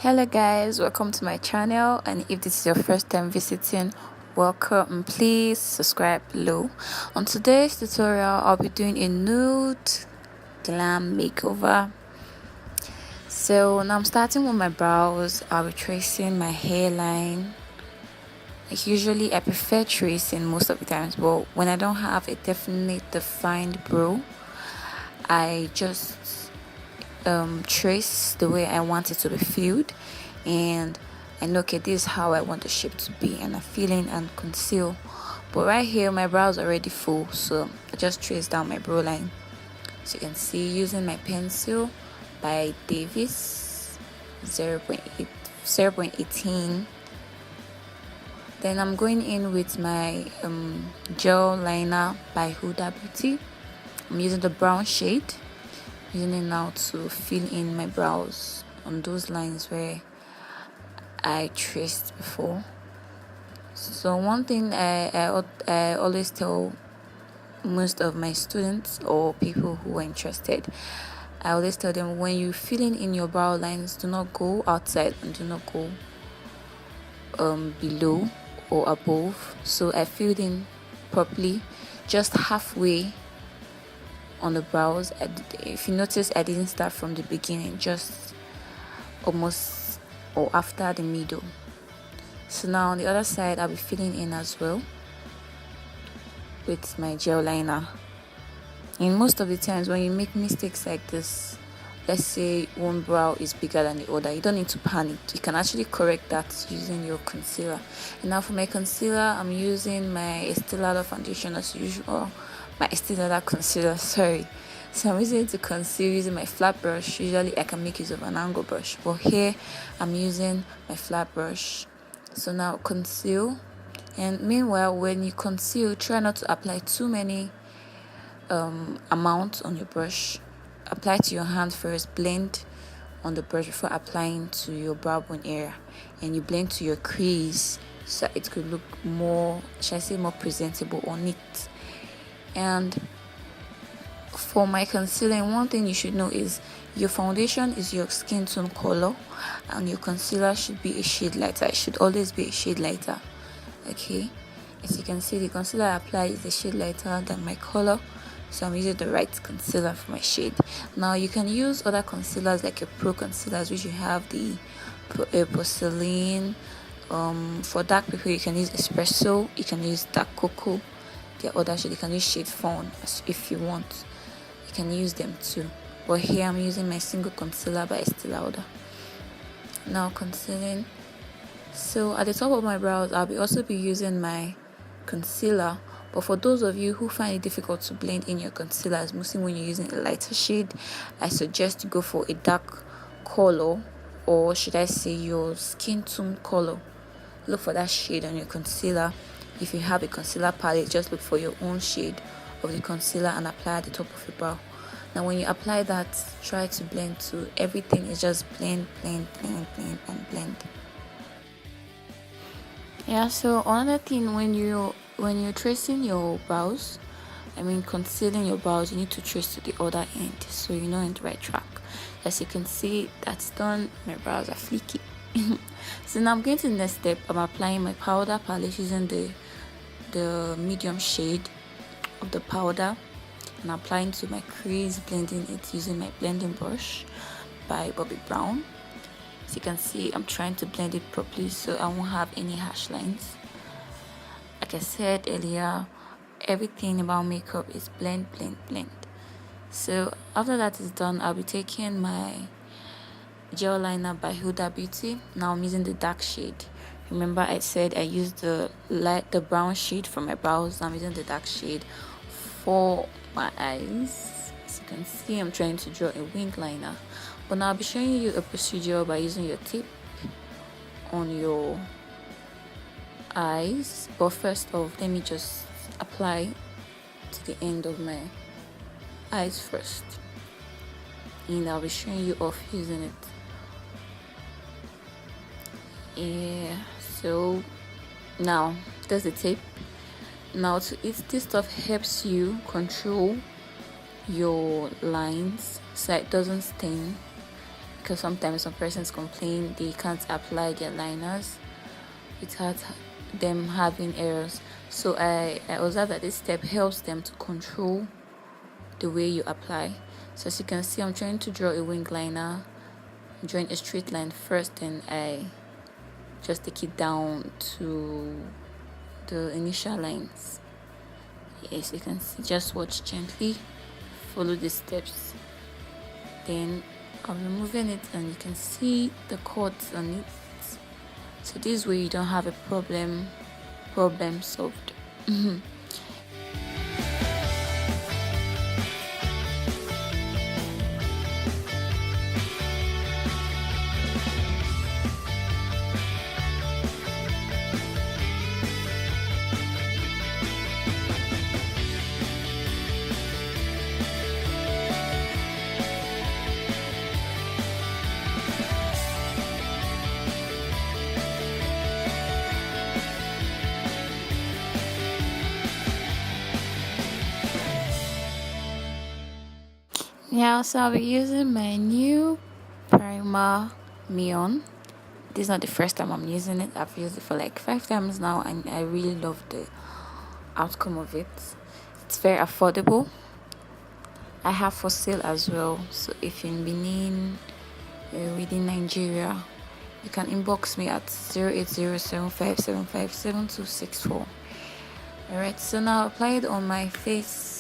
Hello guys, welcome to my channel, and if this is your first time visiting, welcome. Please subscribe below. On today's tutorial I'll be doing a nude glam makeover. So now I'm starting with my brows. I'll be tracing my hairline. Like usually I prefer tracing most of the times, but when I don't have a definitely defined brow, I just trace the way I want it to be filled, and I know, okay, this is how I want the shape to be, and I fill in and conceal. But right here my brows are already full, so I just trace down my brow line. So you can see, using my pencil by Davis 0.18. Then I'm going in with my gel liner by Huda Beauty. I'm using the brown shade, using it now to fill in my brows on those lines where I traced before. So one thing I always tell most of my students or people who are interested, I always tell them, when you filling in your brow lines, do not go outside and do not go below or above. So I filled in properly just halfway on the brows. If you notice, I didn't start from the beginning, just almost or after the middle. So now on the other side I'll be filling in as well with my gel liner. And most of the times when you make mistakes like this, let's say one brow is bigger than the other, you don't need to panic. You can actually correct that using your concealer. And now for my concealer, I'm using my Estee Lauder foundation as usual. My Estee Lauder concealer, sorry. So I'm using it to conceal using my flat brush. Usually I can make use of an angle brush, but here I'm using my flat brush. So now conceal, and meanwhile when you conceal, try not to apply too many amount on your brush. Apply to your hand first, blend on the brush before applying to your brow bone area, and you blend to your crease so it could look more, should I say, more presentable or neat. And for my concealing, one thing you should know is your foundation is your skin tone color, and your concealer should be a shade lighter. It should always be a shade lighter. Okay, as you can see, the concealer I apply is a shade lighter than my color, so I'm using the right concealer for my shade. Now you can use other concealers like your pro concealers, which you have the porcelain. For dark people you can use espresso, you can use dark cocoa. There are other shades. You can use shade fawn if you want. You can use them too. But here I'm using my single concealer by Estee Lauder. Now concealing. So at the top of my brows, I'll also be using my concealer. But for those of you who find it difficult to blend in your concealers, mostly when you're using a lighter shade, I suggest you go for a dark color, or should I say your skin tone color. Look for that shade on your concealer. If you have a concealer palette, just look for your own shade of the concealer and apply at the top of your brow. Now when you apply that, try to blend to everything. Is just blend, blend, blend, blend, and blend. Yeah, so another thing, when you're tracing your brows, concealing your brows, you need to trace to the other end so you're not in the right track. As you can see, that's done. My brows are fleeky. So now I'm going to the next step. I'm applying my powder palette using the medium shade of the powder, and applying to my crease, blending it using my blending brush by Bobbi Brown. As you can see, I'm trying to blend it properly so I won't have any harsh lines. Like I said earlier, everything about makeup is blend, blend, blend. So after that is done, I'll be taking my gel liner by Huda Beauty. Now I'm using the dark shade. Remember I said I used the brown shade for my brows. I'm using the dark shade for my eyes. As you can see, I'm trying to draw a wing liner, but now I'll be showing you a procedure by using your tip on your eyes. But first off, let me just apply to the end of my eyes first, and I'll be showing you off using it. Yeah, so now that's the tip. Now this stuff helps you control your lines so it doesn't stain. You because sometimes some persons complain they can't apply their liners without them having errors. So I observe that this step helps them to control the way you apply. So as you can see, I'm trying to draw a wing liner. I'm drawing a straight line first, then I just take it down to the initial lines. Yes, you can see, just watch gently, follow the steps, then I'm removing it and you can see the cuts on it. So this way you don't have a problem solved. Yeah, so I'll be using my new primer Neon. This is not the first time I'm using it. I've used it for like 5 times now and I really love the outcome of it. It's very affordable. I have for sale as well. So if you're in Benin, within Nigeria, you can inbox me at 08075757264. Alright, so now apply it on my face.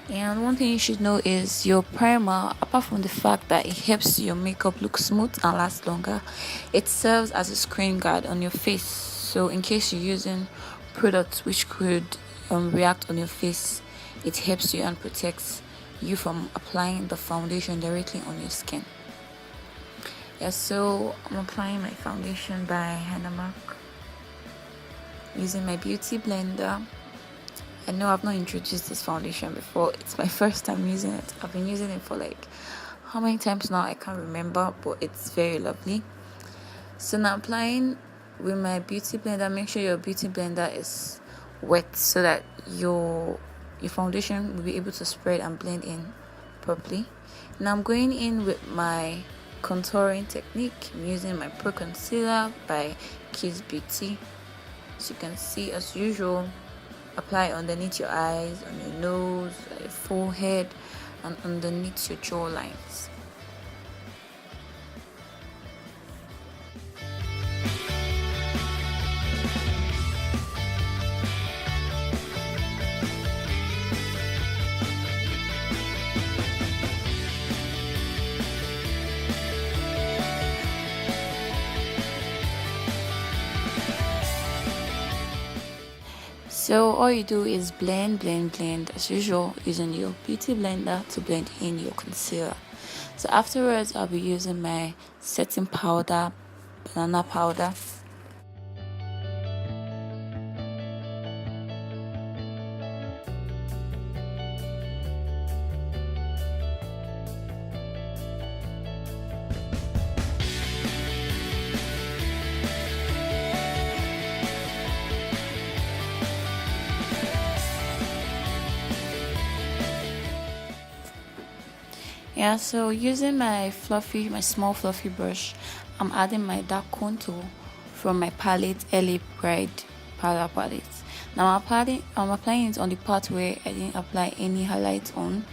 And one thing you should know is your primer, apart from the fact that it helps your makeup look smooth and last longer, it serves as a screen guard on your face. So in case you're using products which could react on your face, it helps you and protects you from applying the foundation directly on your skin. Yeah, so I'm applying my foundation by Illuminator-mac using my beauty blender. I know I've not introduced this foundation before. It's my first time using it. I've been using it for like how many times now? I can't remember, but it's very lovely. So now applying with my beauty blender. Make sure your beauty blender is wet so that your foundation will be able to spread and blend in properly. Now I'm going in with my contouring technique. I'm using my Pro Concealer by Kiss Beauty. So you can see, as usual, apply underneath your eyes, on your nose, your forehead, and underneath your jawlines. So all you do is blend as usual, using your beauty blender to blend in your concealer. So afterwards, I'll be using my setting powder, banana powder. Yeah, so using my small fluffy brush, I'm adding my dark contour from my palette-L.a Pride powder palette. Now I'm applying it on the part where I didn't apply any highlight on,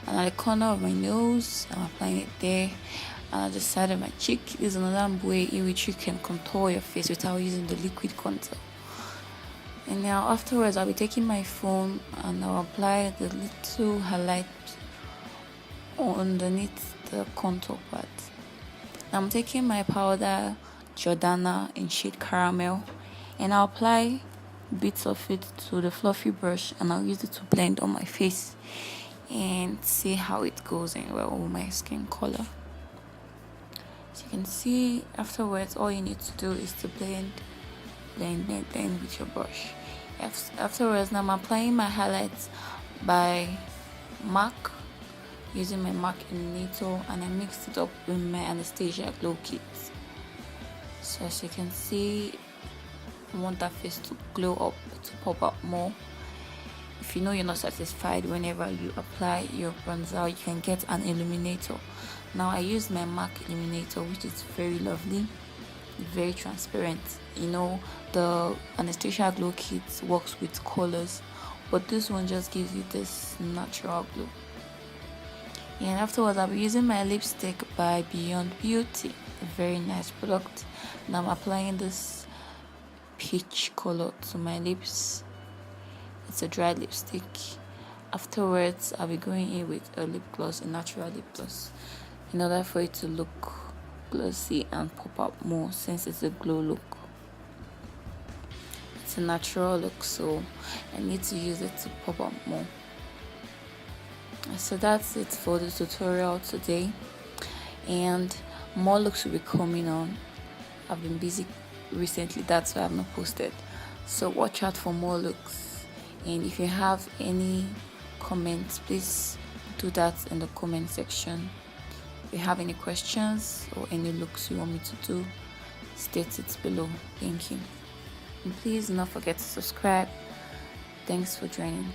and at the corner of my nose, I'm applying it there, and at the side of my cheek. Is another way in which you can contour your face without using the liquid contour. And now afterwards, I'll be taking my phone and I'll apply the little highlight underneath the contour part. I'm taking my powder Jordana in shade caramel, and I'll apply bits of it to the fluffy brush, and I'll use it to blend on my face and see how it goes in well with my skin color. As you can see, afterwards, all you need to do is to blend with your brush. Afterwards, now I'm applying my highlights by MAC, using my MAC Illuminator, and I mixed it up with my Anastasia glow kit. So as you can see, I want that face to glow up, to pop up more. If you know you're not satisfied whenever you apply your bronzer, you can get an illuminator Now I use my MAC illuminator, which is very lovely, very transparent. You know, the Anastasia glow kit works with colors, but this one just gives you this natural glow. And afterwards, I'll be using my lipstick by Beyond Beauty, a very nice product. And I'm applying this peach color to my lips. It's a dry lipstick. Afterwards, I'll be going in with a lip gloss, a natural lip gloss, in order for it to look glossy and pop up more, since it's a glow look. It's a natural look, so I need to use it to pop up more. So that's it for the tutorial today, and more looks will be coming on. I've been busy recently, that's why I've not posted, so watch out for more looks. And if you have any comments, please do that in the comment section. If you have any questions or any looks you want me to do, state it below. Thank you, and please do not forget to subscribe. Thanks for joining.